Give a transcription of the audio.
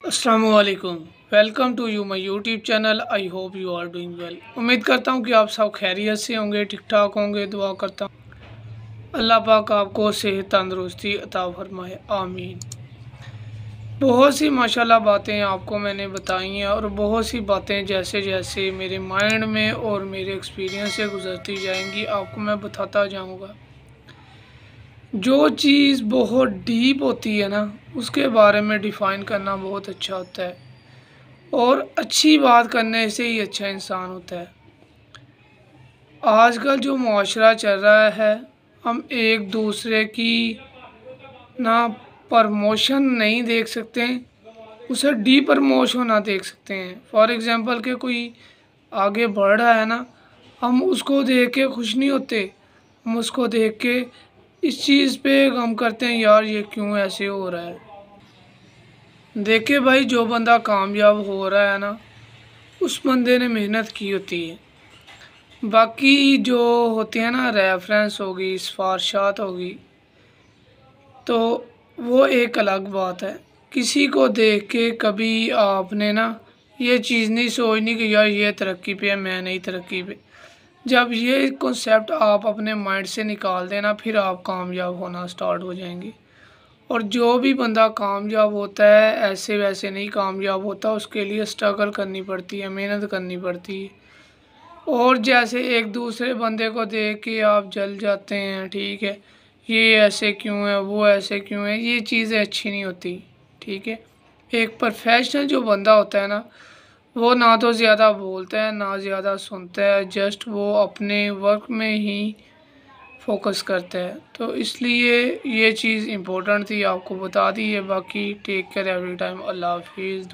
अस्सलामुअलैकुम। Welcome to you my YouTube channel. I hope you are doing well. उम्मीद करता हूँ कि आप सब खैरियत से होंगे, ठीक ठाक होंगे। दुआ करता हूँ अल्लाह पाक आपको सेहत तंदुरुस्ती अता फरमाए, आमीन। बहुत सी माशाल्लाह बातें आपको मैंने बताई हैं और बहुत सी बातें जैसे जैसे मेरे माइंड में और मेरे एक्सपीरियंस से गुजरती जाएंगी आपको मैं बताता जाऊँगा। जो चीज़ बहुत डीप होती है ना, उसके बारे में डिफ़ाइन करना बहुत अच्छा होता है और अच्छी बात करने से ही अच्छा इंसान होता है। आजकल जो मुआशरा चल रहा है, हम एक दूसरे की ना प्रमोशन नहीं देख सकते, उसे डी प्रमोशन होना देख सकते हैं। फॉर एग्ज़ाम्पल के कोई आगे बढ़ रहा है ना, हम उसको देख के खुश नहीं होते, हम उसको देख के इस चीज़ पे गम करते हैं, यार ये क्यों ऐसे हो रहा है। देखिए भाई, जो बंदा कामयाब हो रहा है ना, उस बंदे ने मेहनत की होती है। बाकी जो होती है ना, रेफरेंस होगी, सिफारिशात होगी, तो वो एक अलग बात है। किसी को देख के कभी आपने ना ये चीज़ नहीं सोचनी कि यार ये तरक्की पे है, मैं नहीं तरक्की पे। जब ये कॉन्सेप्ट आप अपने माइंड से निकाल देना, फिर आप कामयाब होना स्टार्ट हो जाएंगे। और जो भी बंदा कामयाब होता है, ऐसे वैसे नहीं कामयाब होता, उसके लिए स्ट्रगल करनी पड़ती है, मेहनत करनी पड़ती है। और जैसे एक दूसरे बंदे को देख के आप जल जाते हैं, ठीक है, ये ऐसे क्यों है, वो ऐसे क्यों है, ये चीज़ें अच्छी नहीं होती। ठीक है, एक प्रोफेशनल जो बंदा होता है ना, वो ना तो ज़्यादा बोलता है ना ज़्यादा सुनता है, जस्ट वो अपने वर्क में ही फोकस करता है। तो इसलिए ये चीज़ इम्पोर्टेंट थी, आपको बता दी है। बाकी टेक केयर एवरी टाइम। अल्लाह हाफिज़।